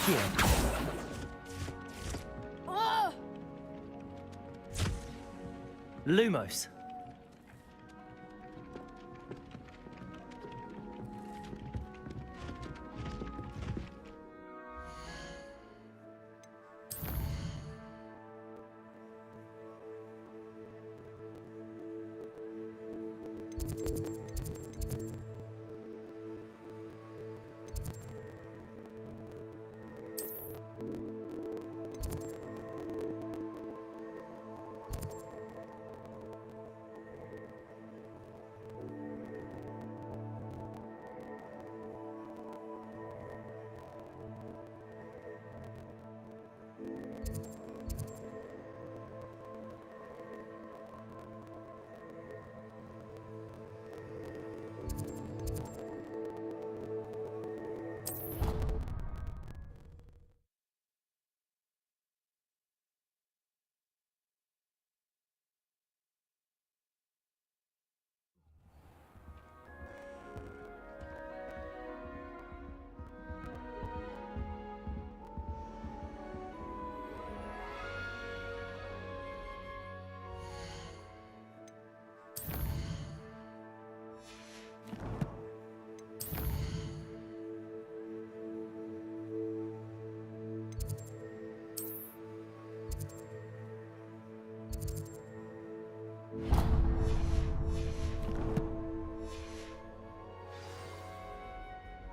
Accio. Lumos.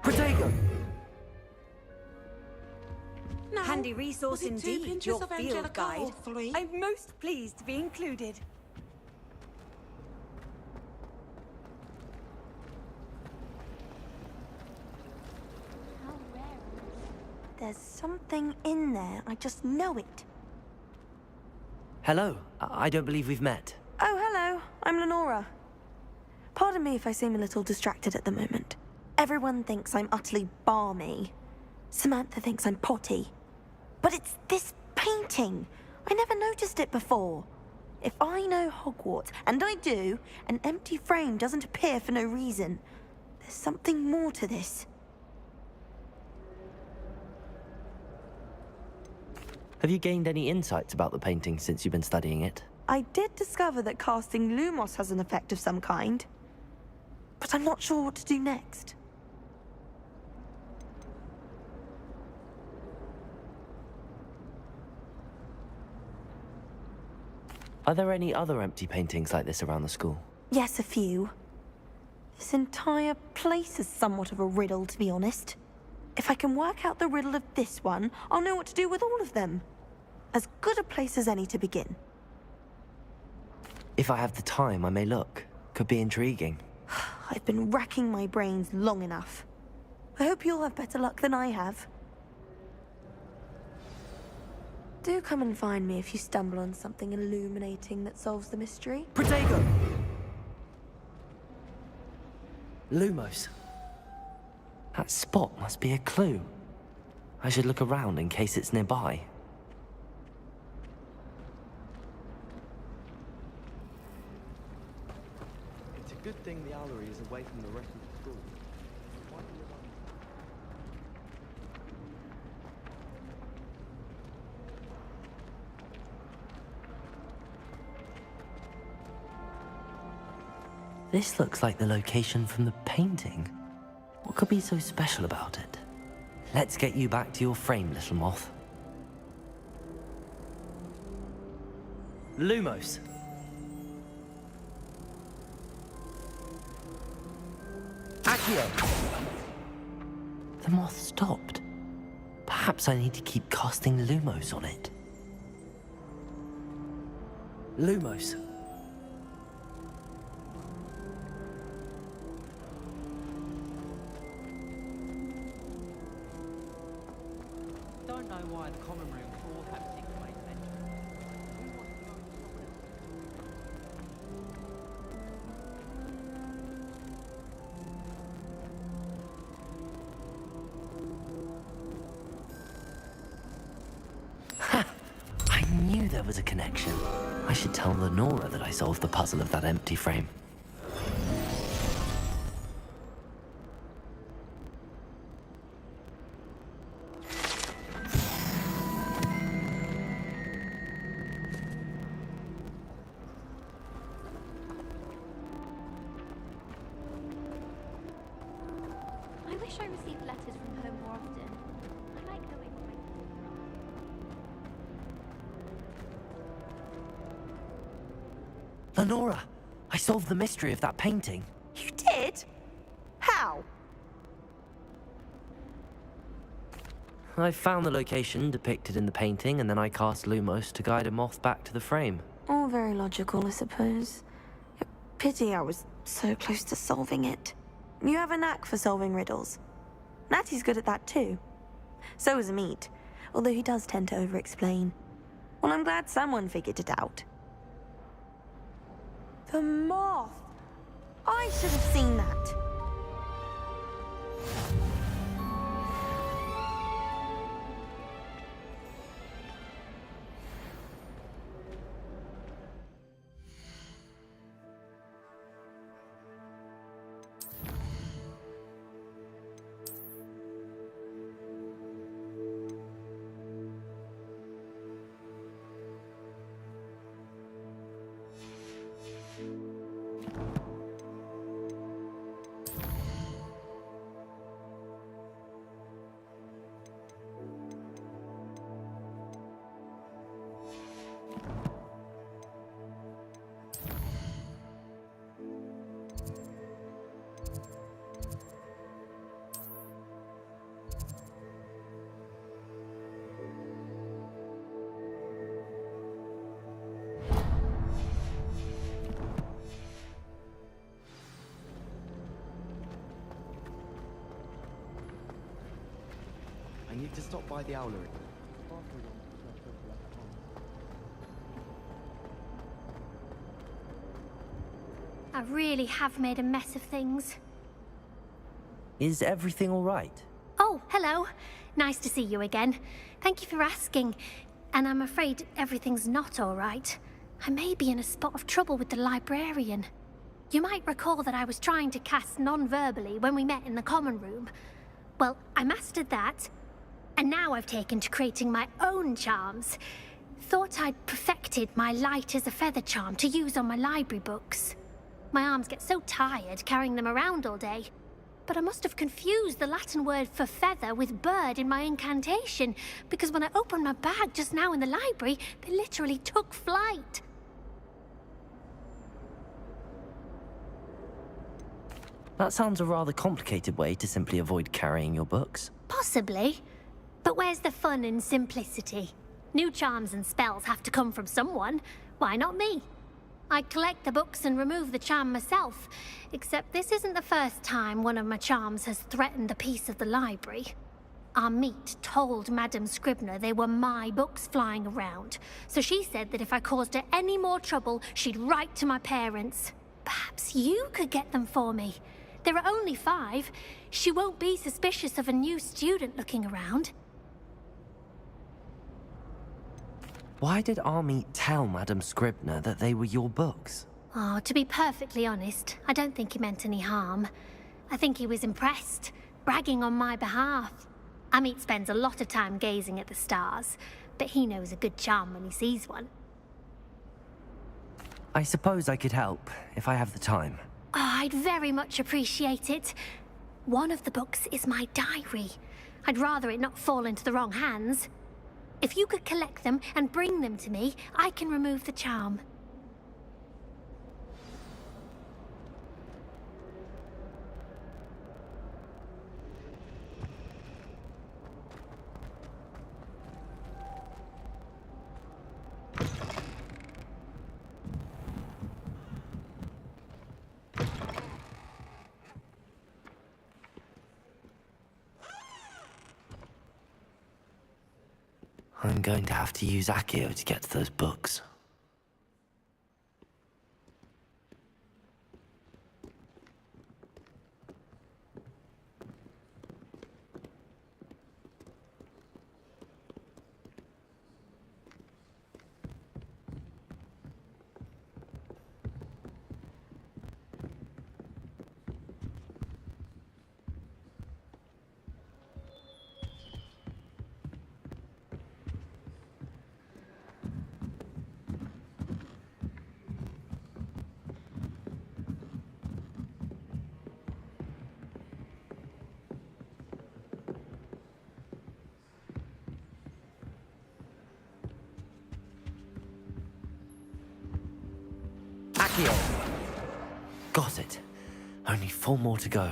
Protego! Now, Handy resource was it 2 indeed, pinches your of field Angelica guide. or 3? I'm most pleased to be included. There's something in there. I just know it. Hello. I don't believe we've met. Oh, hello. I'm Lenora. Pardon me if I seem a little distracted at the moment. Everyone thinks I'm utterly balmy. Samantha thinks I'm potty. But it's this painting. I never noticed it before. If I know Hogwarts, and I do, an empty frame doesn't appear for no reason. There's something more to this. Have you gained any insights about the painting since you've been studying it? I did discover that casting Lumos has an effect of some kind. But I'm not sure what to do next. Are there any other empty paintings like this around the school? Yes, a few. This entire place is somewhat of a riddle, to be honest. If I can work out the riddle of this one, I'll know what to do with all of them. As good a place as any to begin. If I have the time, I may look. Could be intriguing. I've been racking my brains long enough. I hope you'll have better luck than I have. Do come and find me if you stumble on something illuminating that solves the mystery. Protego! Lumos. That spot must be a clue. I should look around in case it's nearby. It's a good thing the owlery is away from the rest of the school. This looks like the location from the painting. What could be so special about it? Let's get you back to your frame, little moth. Lumos. Accio. The moth stopped. Perhaps I need to keep casting Lumos on it. Lumos. Don't know why the common rooms all have secret ways of entry. I knew there was a connection. I should tell Lenora that I solved the puzzle of that empty frame. Lenora, I solved the mystery of that painting. You did? How? I found the location depicted in the painting, and then I cast Lumos to guide a moth back to the frame. All very logical, I suppose. Pity I was so close to solving it. You have a knack for solving riddles. Natty's good at that too. So is Amit, although he does tend to over-explain. Well, I'm glad someone figured it out. The moth! I should have seen that. I need to stop by the owlery. I really have made a mess of things. Is everything all right? Oh, hello. Nice to see you again. Thank you for asking. And I'm afraid everything's not all right. I may be in a spot of trouble with the librarian. You might recall that I was trying to cast non-verbally when we met in the common room. Well, I mastered that. And now I've taken to creating my own charms. Thought I'd perfected my light as a feather charm to use on my library books. My arms get so tired carrying them around all day. But I must have confused the Latin word for feather with bird in my incantation, because when I opened my bag just now in the library, they literally took flight. That sounds a rather complicated way to simply avoid carrying your books. Possibly. But where's the fun in simplicity? New charms and spells have to come from someone. Why not me? I collect the books and remove the charm myself, except this isn't the first time one of my charms has threatened the peace of the library. Amit told Madame Scribner they were my books flying around, so she said that if I caused her any more trouble, she'd write to my parents. Perhaps you could get them for me. There are only 5. She won't be suspicious of a new student looking around. Why did Army tell Madame Scribner that they were your books? Oh, to be perfectly honest, I don't think he meant any harm. I think he was impressed, bragging on my behalf. Amit spends a lot of time gazing at the stars, but he knows a good charm when he sees one. I suppose I could help, if I have the time. Oh, I'd very much appreciate it. One of the books is my diary. I'd rather it not fall into the wrong hands. If you could collect them and bring them to me, I can remove the charm. I'm going to have to use Accio to get to those books. Accio! Got it. Only 4 more to go.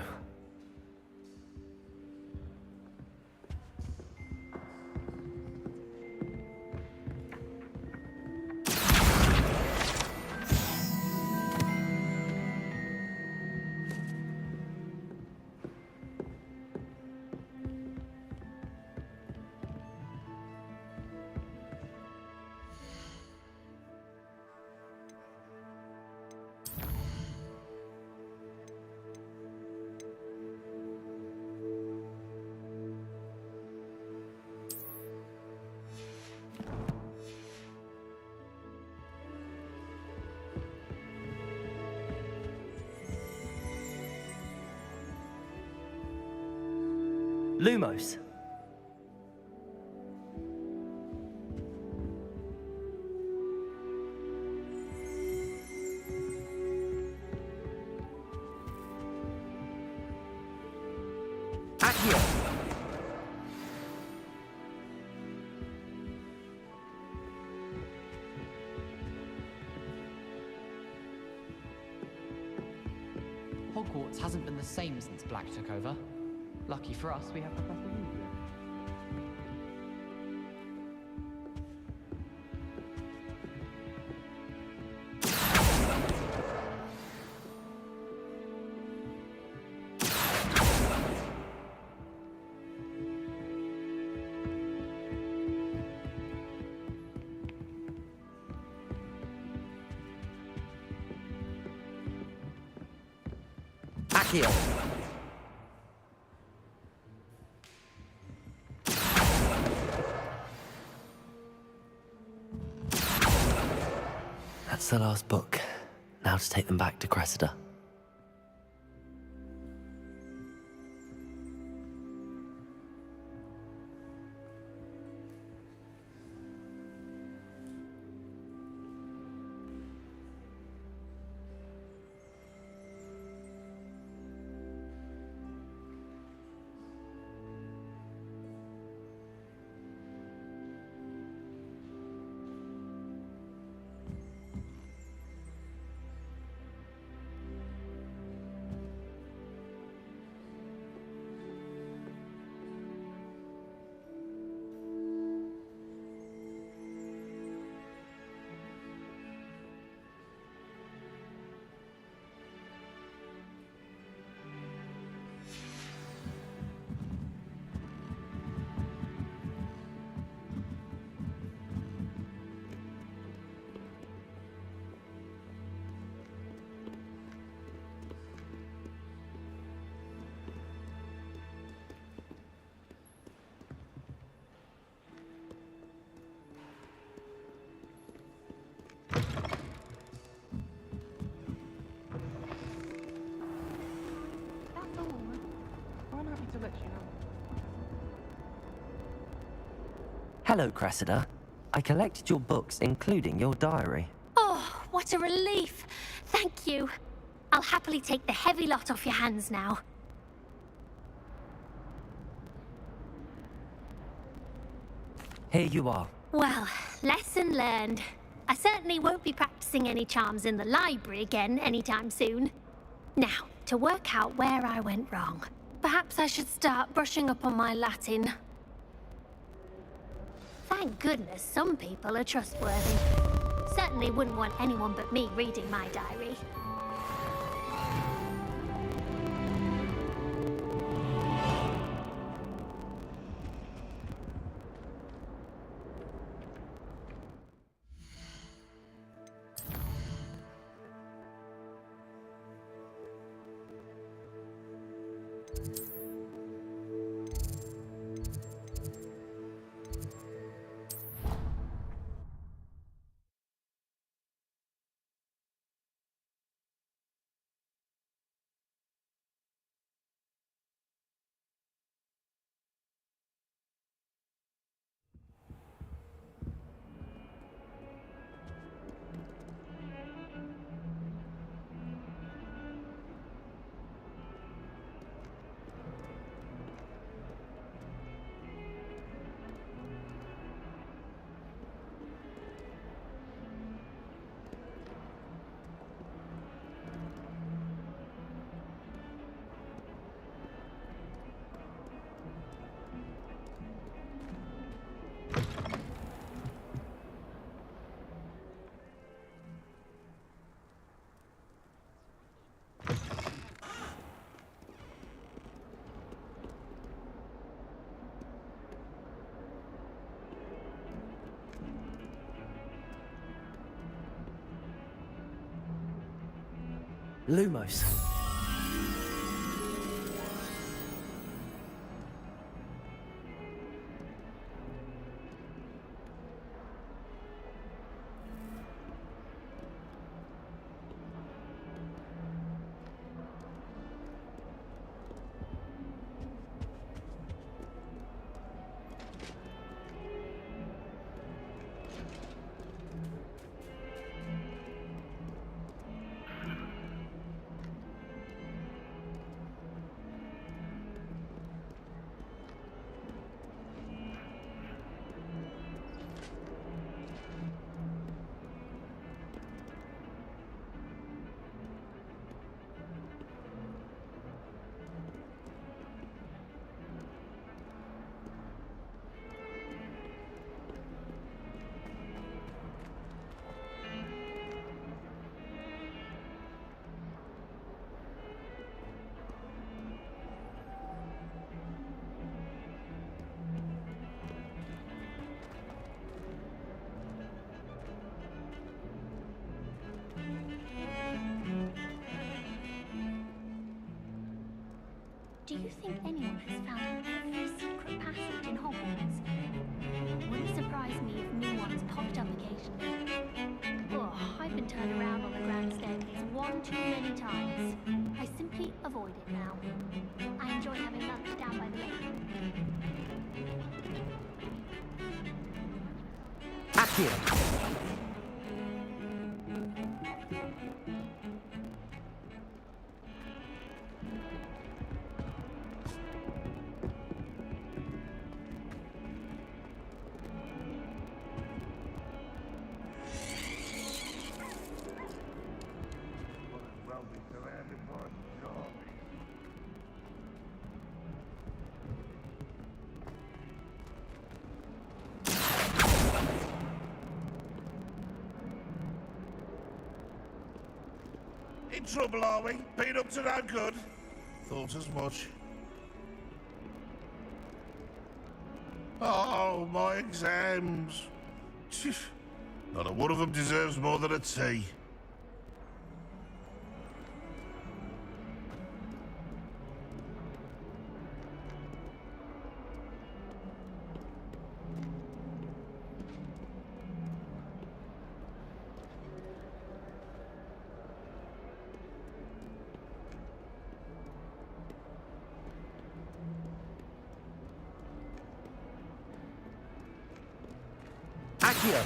Lumos. Accio. Hogwarts hasn't been the same since Black took over. Lucky for us, we have Professor Weasley. Accio. That's the last book. Now to take them back to Cressida. To let you know. Hello, Cressida. I collected your books, including your diary. Oh, what a relief. Thank you. I'll happily take the heavy lot off your hands now. Here you are. Well, lesson learned. I certainly won't be practicing any charms in the library again anytime soon. Now, to work out where I went wrong. Perhaps I should start brushing up on my Latin. Thank goodness some people are trustworthy. Certainly wouldn't want anyone but me reading my diary. Lumos. Do you think anyone has found every secret passage in Hogwarts? Wouldn't surprise me if new ones popped up occasionally. Oh, I've been turned around on the grand staircase one too many times. I simply avoid it now. I enjoy having lunch down by the lake. Accio! In trouble, are we? Been up to no good? Thought as much. Oh, my exams. Phew. Not a one of them deserves more than a tea. Accio!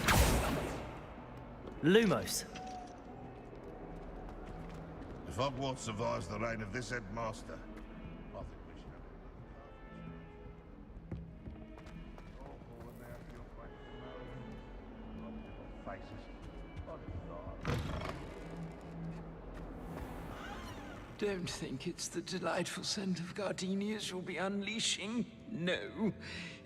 Lumos. If Hogwarts survives the reign of this headmaster, I think we should have awful when they have your faces. Don't think it's the delightful scent of gardenias you'll be unleashing. No,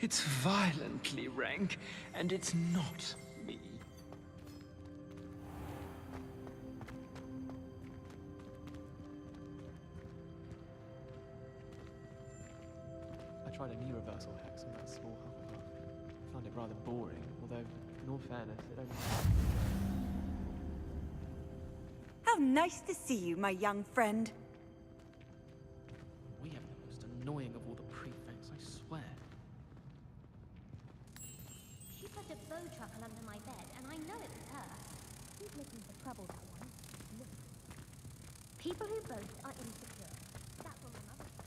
it's violently rank, and it's not me. I tried a knee reversal hex on that small Hufflepuff. I found it rather boring, although, in all fairness, it only... How nice to see you, my young friend. We have the most annoying of all the prefects, I swear. She put a bow truckle under my bed, and I know it was her. Who's looking for trouble, that one? Look. People who boast are insecure. That's what my mother said.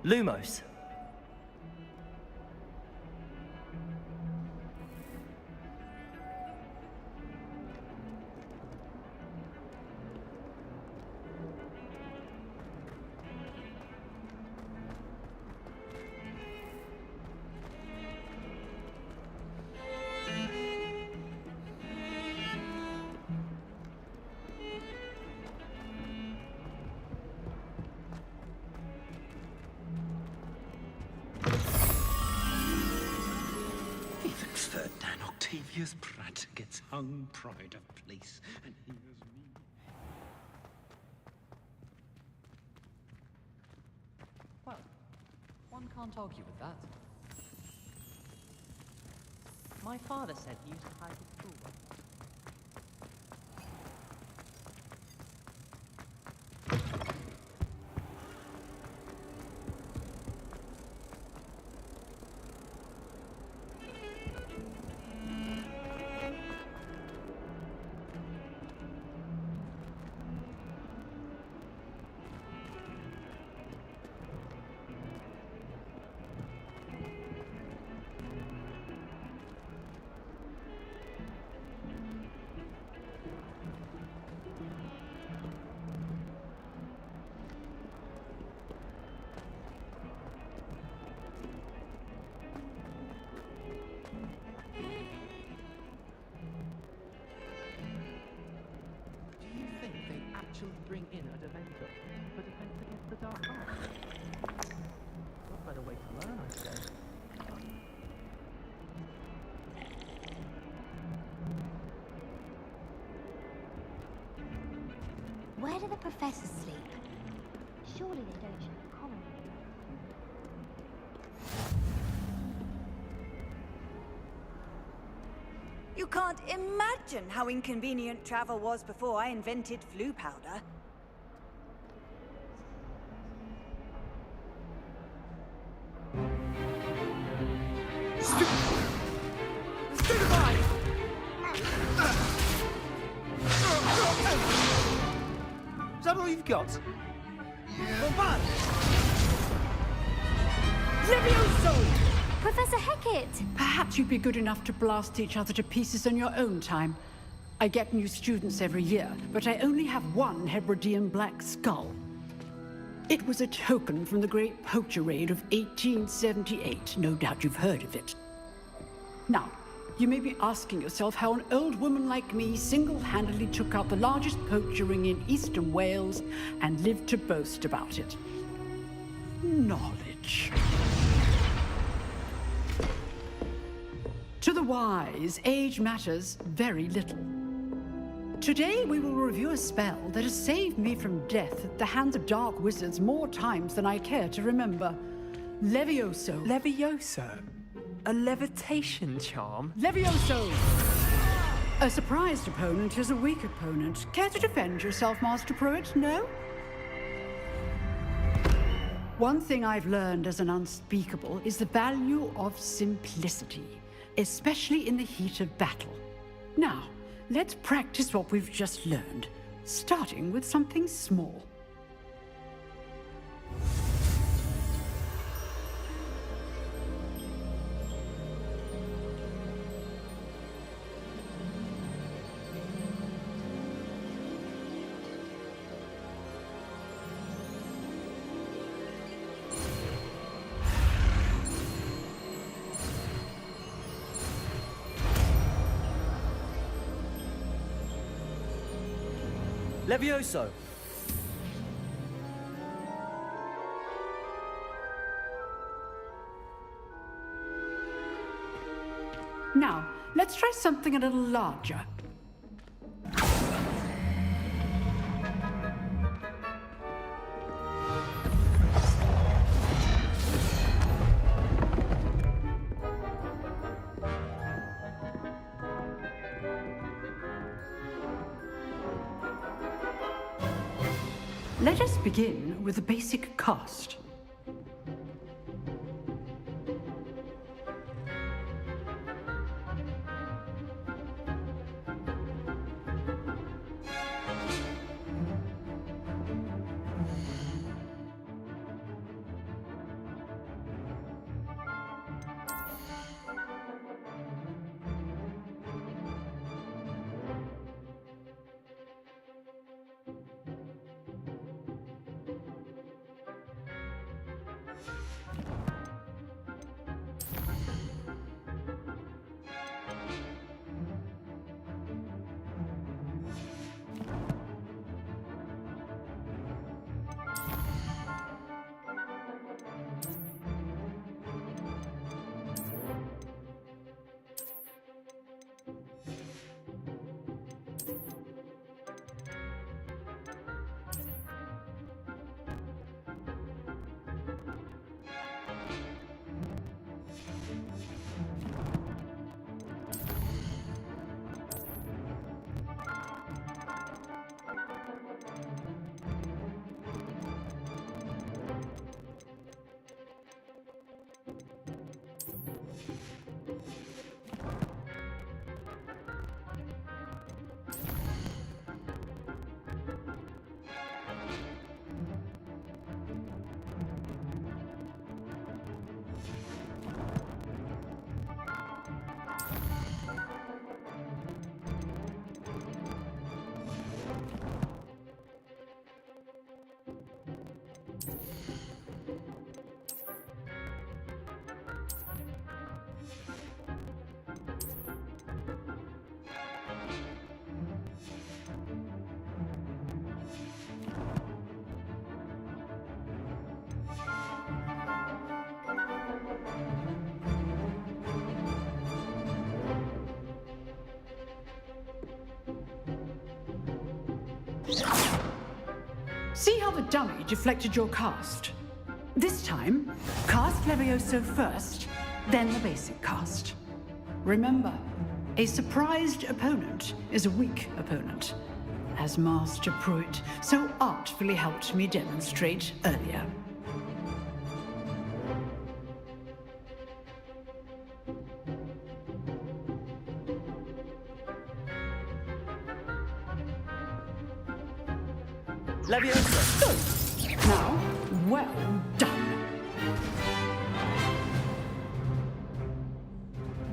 Lumos. Felix Ferdinand Octavius Pratt gets hung pride of place, and here's me. Well, one can't argue with that. My father said he used to hide his schoolwork. Bring in a Dementor for defense against the dark arts. What better way to learn, I say. Where do the professors sleep? Surely they don't share a common room. You can't imagine how inconvenient travel was before I invented flu powder. Is that all you've got? Professor Hecat! Perhaps you'd be good enough to blast each other to pieces on your own time. I get new students every year, but I only have one Hebridean black skull. It was a token from the Great Poacher Raid of 1878. No doubt you've heard of it. Now, you may be asking yourself how an old woman like me single-handedly took out the largest poacher ring in eastern Wales and lived to boast about it. Knowledge. To the wise, age matters very little. Today we will review a spell that has saved me from death at the hands of dark wizards more times than I care to remember. Levioso. Levioso? A levitation charm? Levioso! A surprised opponent is a weak opponent. Care to defend yourself, Master Pruitt? No? One thing I've learned as an unspeakable is the value of simplicity, especially in the heat of battle. Now, let's practice what we've just learned, starting with something small. Levioso! Now, let's try something a little larger. Let us begin with the basic cast. See how the dummy deflected your cast? This time, cast Levioso first, then the basic cast. Remember, a surprised opponent is a weak opponent, as Master Pruitt so artfully helped me demonstrate earlier. Leviosa! Good. Now, well done.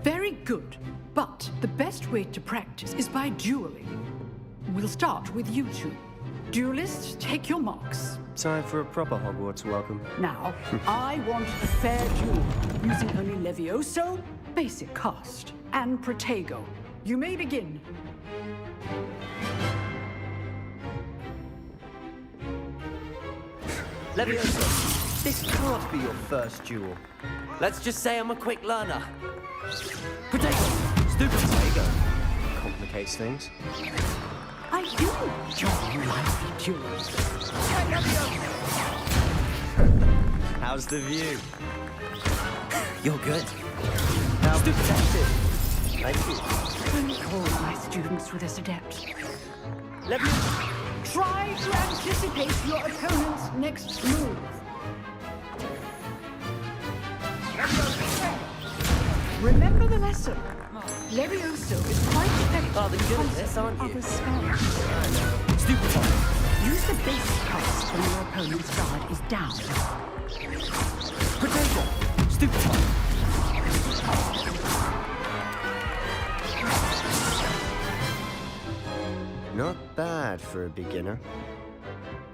Very good. But the best way to practice is by dueling. We'll start with you two. Duelists, take your marks. Time for a proper Hogwarts welcome. Now, I want a fair duel, using only Levioso, basic cast, and Protego. You may begin. Leviosa, this can't be your first duel. Let's just say I'm a quick learner. Potato! Stupid tiger! Complicates things. I do enjoy lively duels. How's the view? You're good. How protected. Thank you. Don't call my students with this adept. Leviosa! Try to anticipate your opponent's next move. Remember the lesson. Levioso is quite effective Oh, they're good at this, aren't you? other spells. Stupid tiger! Use the basic cast when your opponent's guard is down. Potato! Stupid tiger! Not bad for a beginner.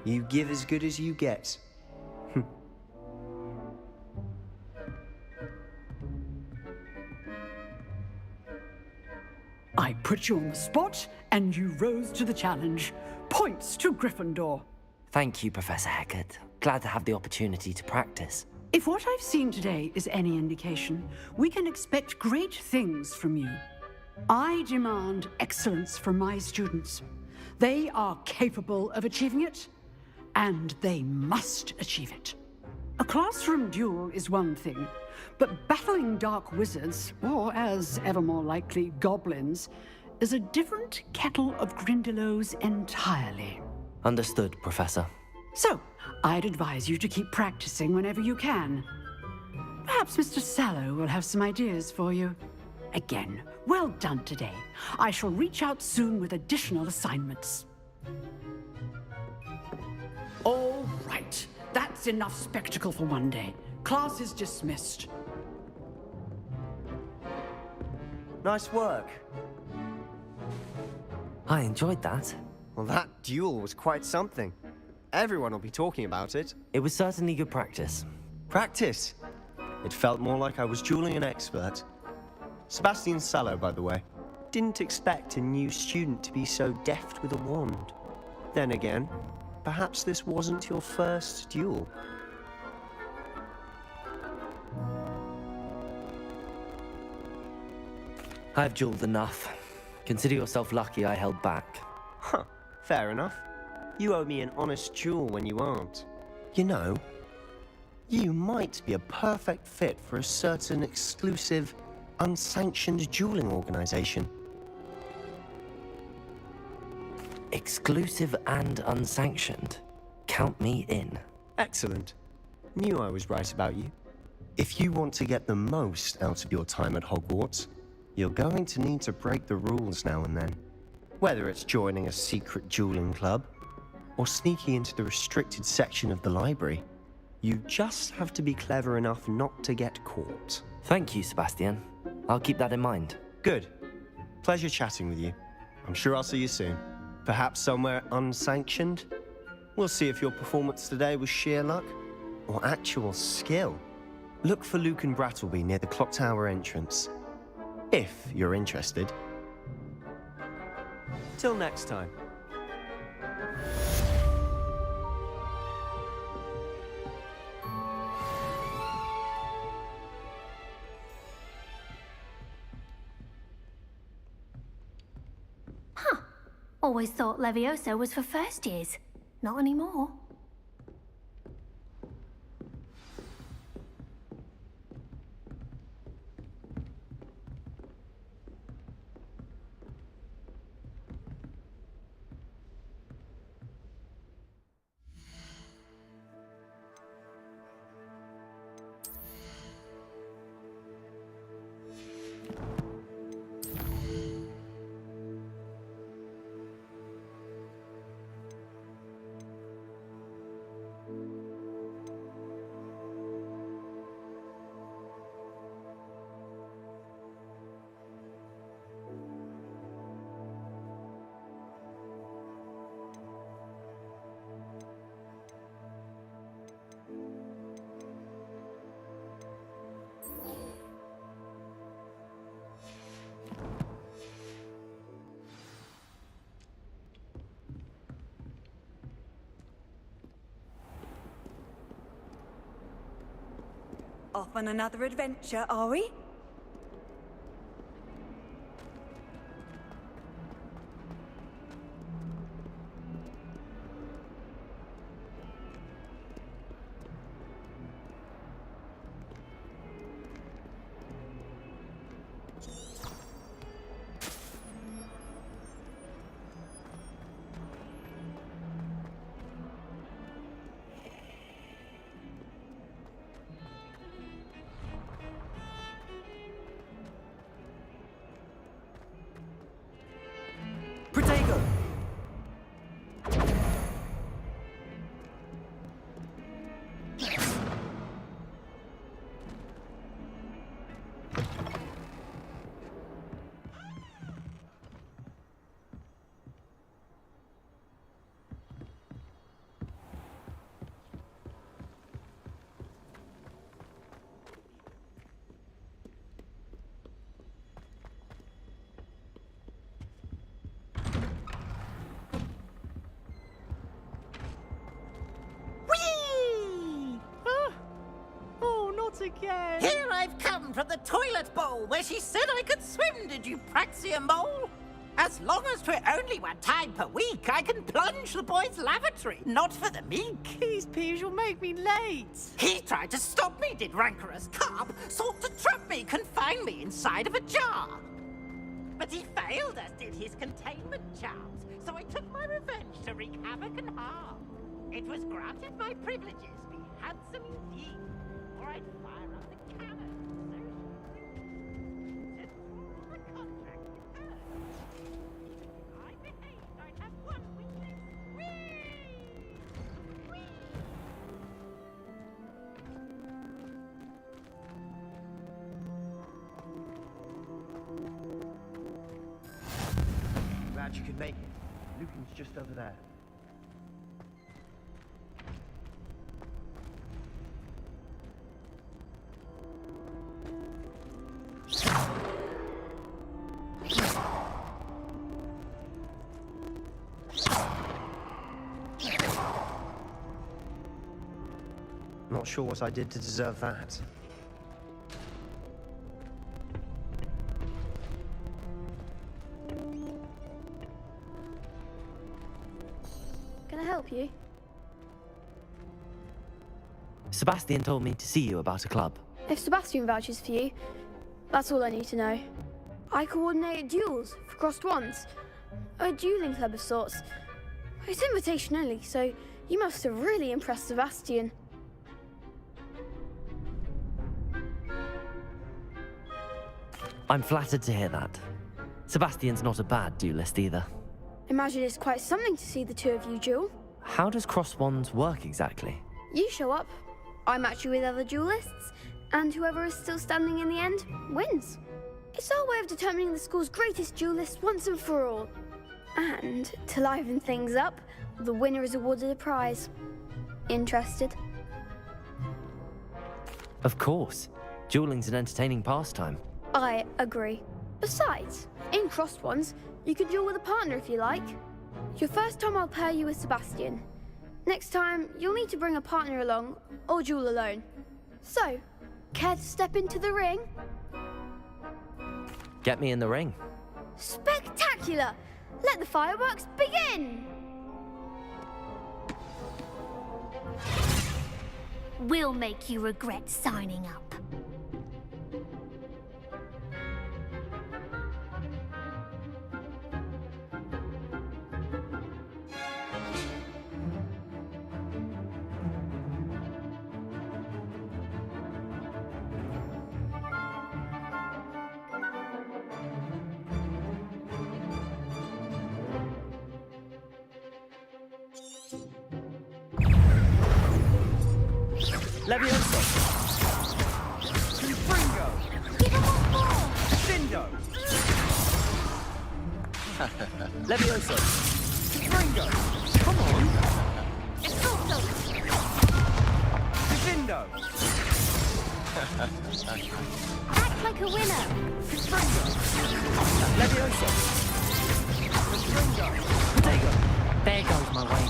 You give as good as you get. I put you on the spot, and you rose to the challenge. Points to Gryffindor. Thank you, Professor Hecat. Glad to have the opportunity to practice. If what I've seen today is any indication, we can expect great things from you. I demand excellence from my students. They are capable of achieving it, and they must achieve it. A classroom duel is one thing, but battling dark wizards, or as ever more likely, goblins, is a different kettle of Grindylows entirely. Understood, Professor. So, I'd advise you to keep practicing whenever you can. Perhaps Mr. Sallow will have some ideas for you. Again, well done today. I shall reach out soon with additional assignments. All right. That's enough spectacle for one day. Class is dismissed. Nice work. I enjoyed that. Well, that duel was quite something. Everyone will be talking about it. It was certainly good practice. Practice? It felt more like I was dueling an expert. Sebastian Sallow, by the way. Didn't expect a new student to be so deft with a wand. Then again, perhaps this wasn't your first duel. I've dueled enough. Consider yourself lucky I held back. Huh, fair enough. You owe me an honest duel when you aren't. You know, you might be a perfect fit for a certain exclusive, unsanctioned dueling organization. Exclusive and unsanctioned. Count me in. Excellent. Knew I was right about you. If you want to get the most out of your time at Hogwarts, you're going to need to break the rules now and then. Whether it's joining a secret dueling club, or sneaking into the restricted section of the library, you just have to be clever enough not to get caught. Thank you, Sebastian. I'll keep that in mind. Good. Pleasure chatting with you. I'm sure I'll see you soon. Perhaps somewhere unsanctioned? We'll see if your performance today was sheer luck or actual skill. Look for Luke and Brattleby near the clock tower entrance, if you're interested. Till next time. Always thought Levioso was for first years. Not anymore. Off on another adventure, are we? Protego! Again. Here I've come from the toilet bowl where she said I could swim, did you praxia mole? As long as 'twere only 1 time per week, I can plunge the boy's lavatory, not for the meek. These peas will make me late. He tried to stop me, did rancorous carp, sought to trap me, confine me inside of a jar. But he failed, as did his containment charms, so I took my revenge to wreak havoc and harm. It was granted my privileges, be handsome indeed, or I'd fire up the cannon. So the contract with her. If I behaved, I'd have 1 witness. Whee! Glad you could make it. Lucan's just over there. Not sure what I did to deserve that. Can I help you? Sebastian told me to see you about a club. If Sebastian vouches for you, that's all I need to know. I coordinate duels for crossed wands. A dueling club of sorts. It's invitation only, so you must have really impressed Sebastian. I'm flattered to hear that. Sebastian's not a bad duelist either. Imagine it's quite something to see the two of you duel. How does cross wands work exactly? You show up, I match you with other duelists, and whoever is still standing in the end wins. It's our way of determining the school's greatest duelist once and for all. And to liven things up, the winner is awarded a prize. Interested? Of course. Dueling's an entertaining pastime. I agree. Besides, in crossed ones, you can duel with a partner if you like. Your first time I'll pair you with Sebastian. Next time, you'll need to bring a partner along, or duel alone. So, care to step into the ring? Get me in the ring. Spectacular! Let the fireworks begin! We'll make you regret signing up. Levioso! Confringo! Give him one more! Findo! Levioso! Confringo! Come on! It's also... Findo! Act like a winner! Confringo! Levioso! Confringo! Protego! There goes my way.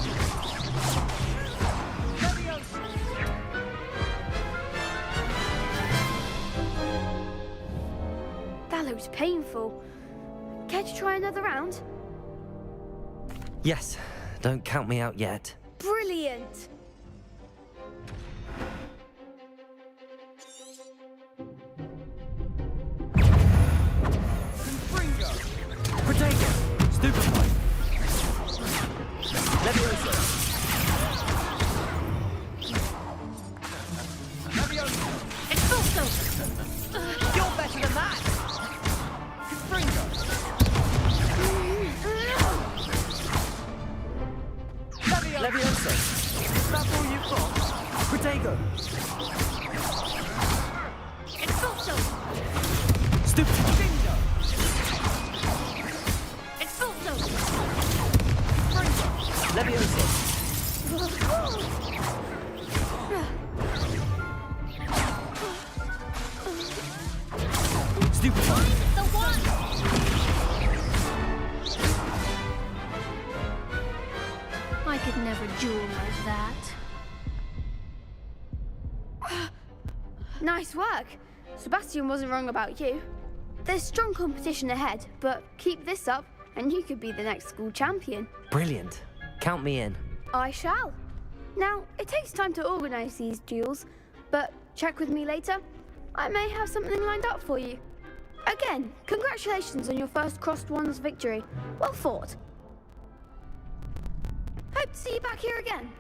That looks painful. Care to try another round? Yes, don't count me out yet. Brilliant! Confringo! Protego! Stupefy! Levioso! Levioso! It's also... You're better than that! Confringo! Levioso! That's all you've got? Protego! It's also... Stupefy! Findo! It's also... Levioso! Stupefy! The one! I could never duel like that. Nice work. Sebastian wasn't wrong about you. There's strong competition ahead, but keep this up and you could be the next school champion. Brilliant. Count me in. I shall. Now, it takes time to organise these duels, but check with me later. I may have something lined up for you. Again, congratulations on your first Crossed Ones victory. Well fought. Hope to see you back here again.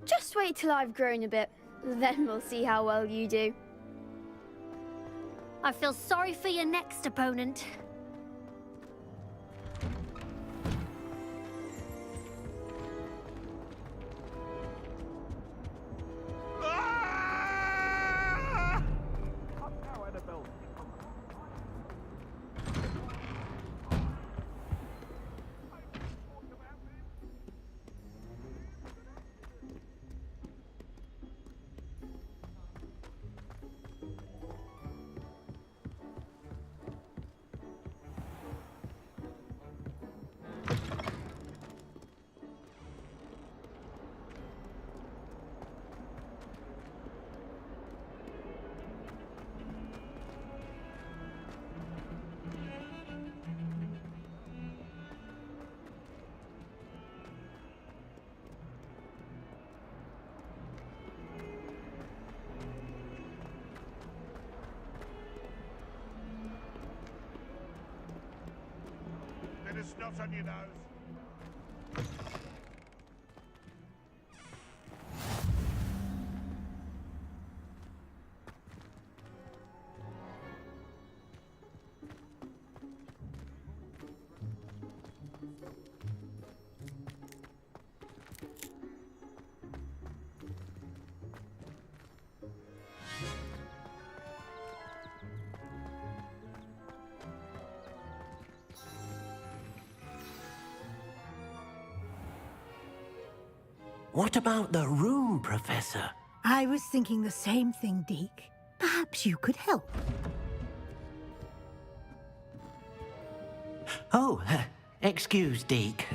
Just wait till I've grown a bit, then we'll see how well you do. I feel sorry for your next opponent. snot on your nose. What about the room, Professor? I was thinking the same thing, Deke. Perhaps you could help. Oh, excuse, Deke.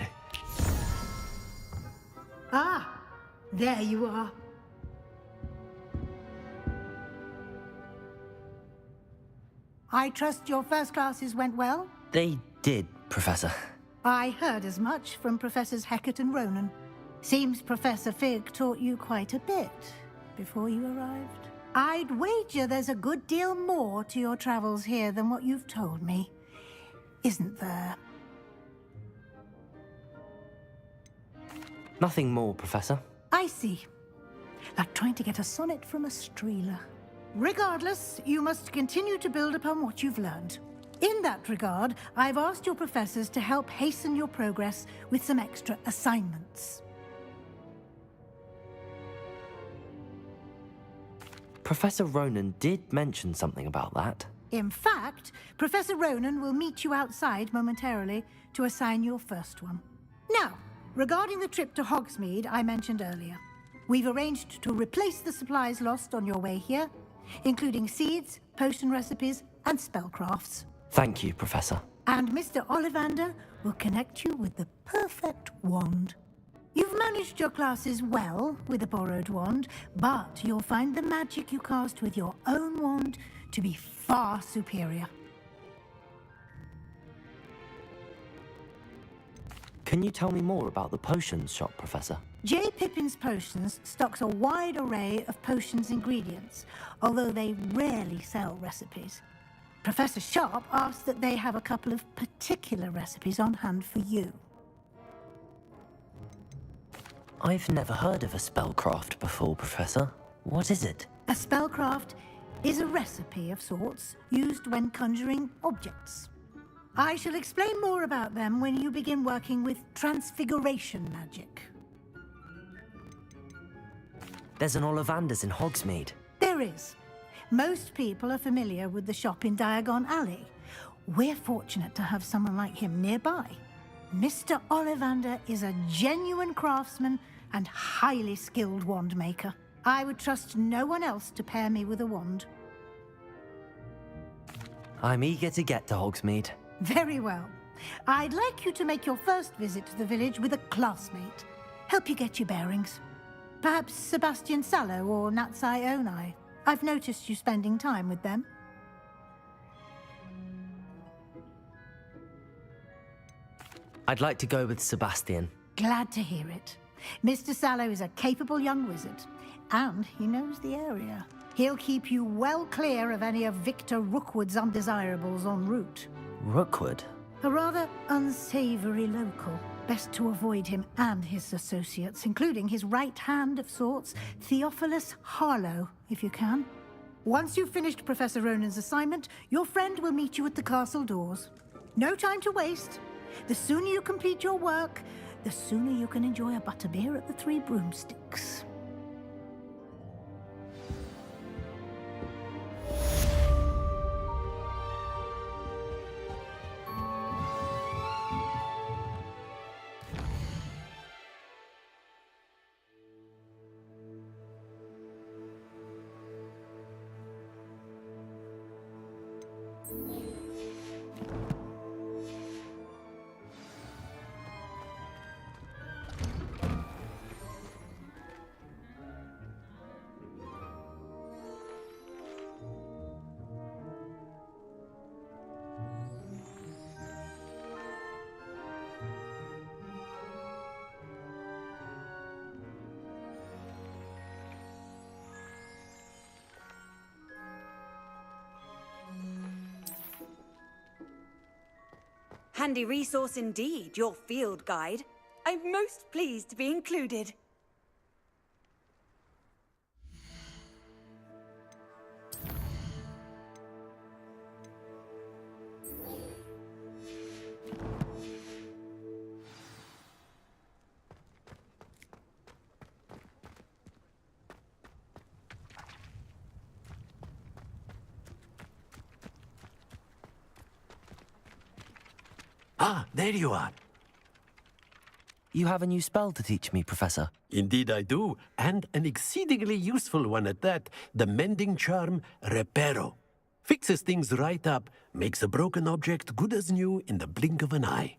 Ah, there you are. I trust your first classes went well? They did, Professor. I heard as much from Professors Hecat and Ronan. Seems Professor Fig taught you quite a bit before you arrived. I'd wager there's a good deal more to your travels here than what you've told me. Isn't there? Nothing more, Professor. I see. Like trying to get a sonnet from a streeler. Regardless, you must continue to build upon what you've learned. In that regard, I've asked your professors to help hasten your progress with some extra assignments. Professor Ronan did mention something about that. In fact, Professor Ronan will meet you outside momentarily to assign your first one. Now, regarding the trip to Hogsmeade I mentioned earlier, we've arranged to replace the supplies lost on your way here, including seeds, potion recipes, and spellcrafts. Thank you, Professor. And Mr. Ollivander will connect you with the perfect wand. You've managed your classes well with a borrowed wand, but you'll find the magic you cast with your own wand to be far superior. Can you tell me more about the potions shop, Professor? J. Pippin's Potions stocks a wide array of potions ingredients, although they rarely sell recipes. Professor Sharp asks that they have a couple of particular recipes on hand for you. I've never heard of a spellcraft before, Professor. What is it? A spellcraft is a recipe of sorts used when conjuring objects. I shall explain more about them when you begin working with transfiguration magic. There's an Ollivander's in Hogsmeade. There is. Most people are familiar with the shop in Diagon Alley. We're fortunate to have someone like him nearby. Mr. Ollivander is a genuine craftsman and highly skilled wand maker. I would trust no one else to pair me with a wand. I'm eager to get to Hogsmeade. Very well. I'd like you to make your first visit to the village with a classmate. Help you get your bearings. Perhaps Sebastian Sallow or Natsai Onai. I've noticed you spending time with them. I'd like to go with Sebastian. Glad to hear it. Mr. Sallow is a capable young wizard, and he knows the area. He'll keep you well clear of any of Victor Rookwood's undesirables en route. Rookwood? A rather unsavory local. Best to avoid him and his associates, including his right hand of sorts, Theophilus Harlow, if you can. Once you've finished Professor Ronan's assignment, your friend will meet you at the castle doors. No time to waste. The sooner you complete your work, the sooner you can enjoy a butterbeer at the Three Broomsticks. Handy resource indeed, your field guide. I'm most pleased to be included. Ah, there you are. You have a new spell to teach me, Professor. Indeed I do, and an exceedingly useful one at that. The mending charm, Reparo. Fixes things right up, makes a broken object good as new in the blink of an eye.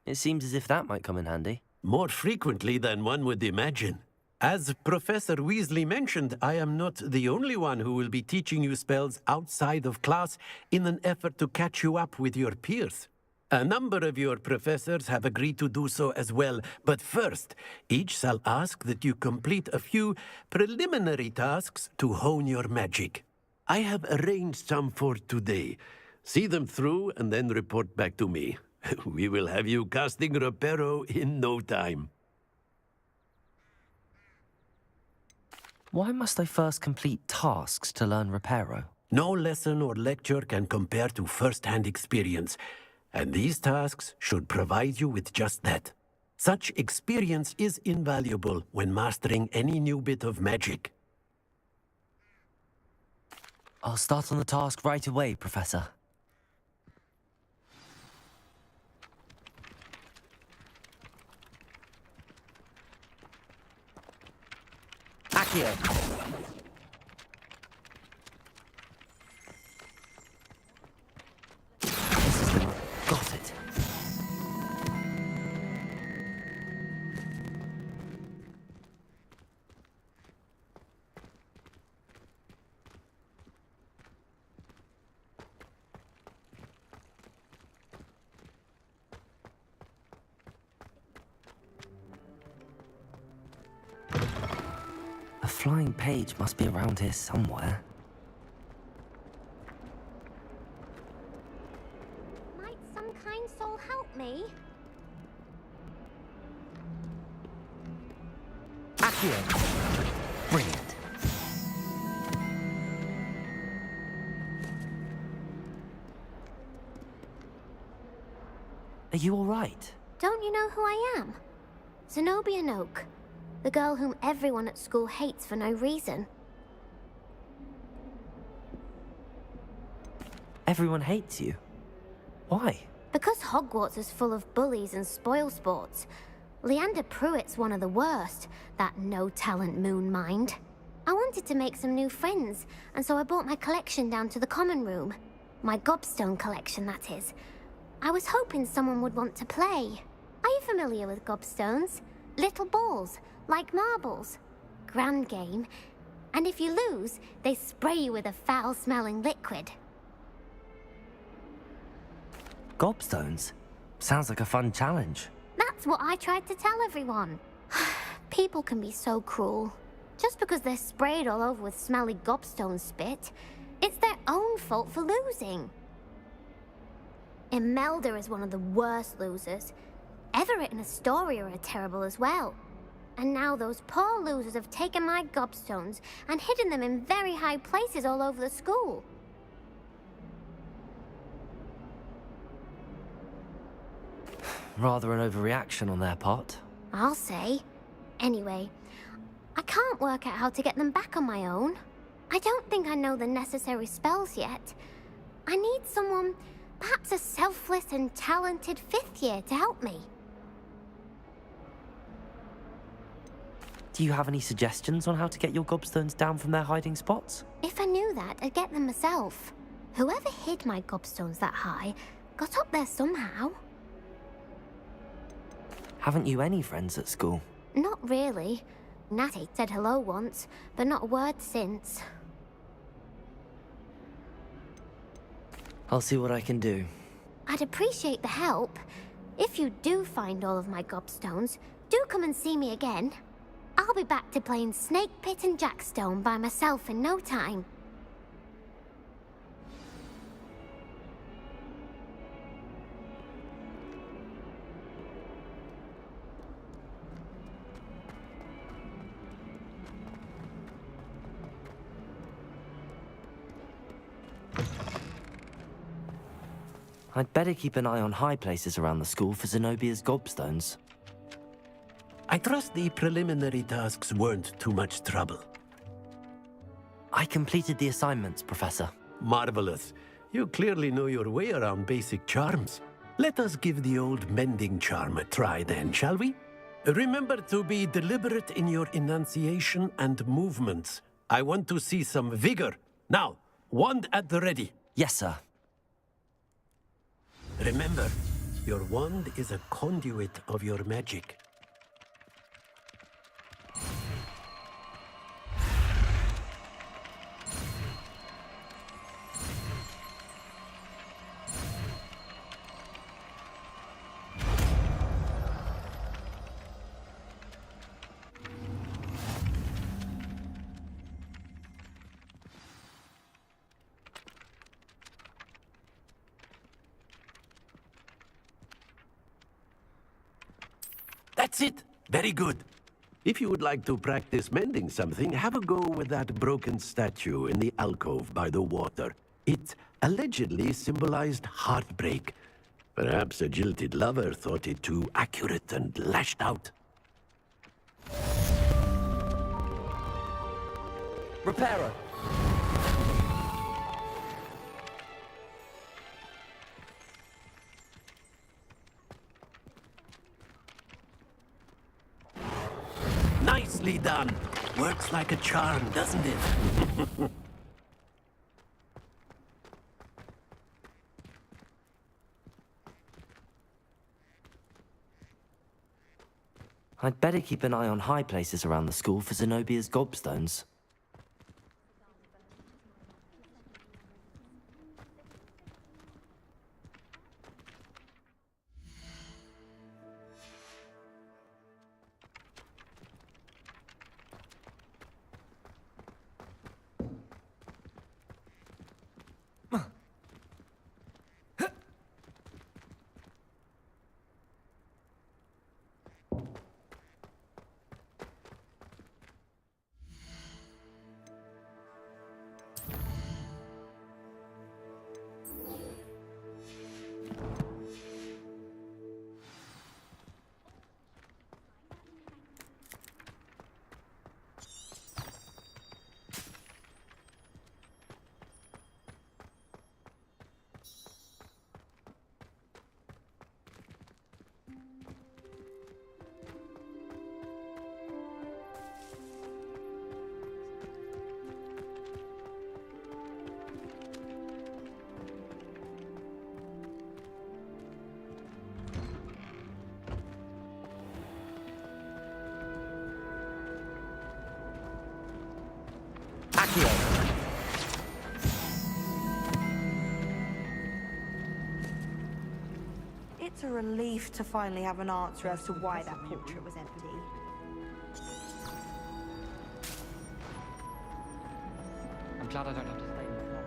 It seems as if that might come in handy. More frequently than one would imagine. As Professor Weasley mentioned, I am not the only one who will be teaching you spells outside of class in an effort to catch you up with your peers. A number of your professors have agreed to do so as well, but first, each shall ask that you complete a few preliminary tasks to hone your magic. I have arranged some for today. See them through and then report back to me. We will have you casting Reparo in no time. Why must I first complete tasks to learn Reparo? No lesson or lecture can compare to first-hand experience. And these tasks should provide you with just that. Such experience is invaluable when mastering any new bit of magic. I'll start on the task right away, Professor. Accio! Got it. A flying page must be around here somewhere. Might some kind soul help me? Accio! Brilliant. Are you all right? Don't you know who I am? Zenobia Noak, the girl whom everyone at school hates for no reason. Everyone hates you. Why? Because Hogwarts is full of bullies and spoilsports. Leander Pruitt's one of the worst, that no-talent moon mind. I wanted to make some new friends, and so I brought my collection down to the common room. My gobstone collection, that is. I was hoping someone would want to play. Are you familiar with gobstones? Little balls, like marbles. Grand game. And if you lose, they spray you with a foul-smelling liquid. Gobstones? Sounds like a fun challenge. That's what I tried to tell everyone. People can be so cruel. Just because they're sprayed all over with smelly gobstone spit, it's their own fault for losing. Imelda is one of the worst losers. Everett and Astoria are terrible as well. And now those poor losers have taken my gobstones and hidden them in very high places all over the school. Rather an overreaction on their part. I'll say. Anyway, I can't work out how to get them back on my own. I don't think I know the necessary spells yet. I need someone, perhaps a selfless and talented fifth year to help me. Do you have any suggestions on how to get your gobstones down from their hiding spots? If I knew that, I'd get them myself. Whoever hid my gobstones that high got up there somehow. Haven't you any friends at school? Not really. Natty said hello once, but not a word since. I'll see what I can do. I'd appreciate the help. If you do find all of my gobstones, do come and see me again. I'll be back to playing Snake Pit and Jackstone by myself in no time. I'd better keep an eye on high places around the school for Zenobia's gobstones. I trust the preliminary tasks weren't too much trouble. I completed the assignments, Professor. Marvelous. You clearly know your way around basic charms. Let us give the old mending charm a try then, shall we? Remember to be deliberate in your enunciation and movements. I want to see some vigor. Now, wand at the ready. Yes, sir. Remember, your wand is a conduit of your magic. That's it! Very good. If you would like to practice mending something, have a go with that broken statue in the alcove by the water. It allegedly symbolized heartbreak. Perhaps a jilted lover thought it too accurate and lashed out. Reparo. Nicely done. Works like a charm, doesn't it? I'd better keep an eye on high places around the school for Zenobia's gobstones. It's a relief to finally have an answer as to why that portrait was empty. I'm glad I don't have to stay in the car.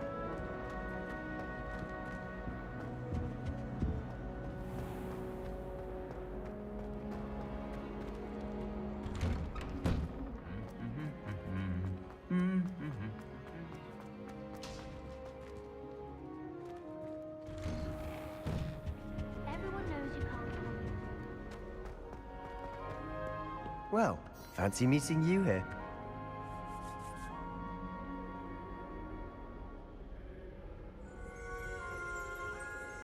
Everyone knows you can't come. Well, fancy meeting you here.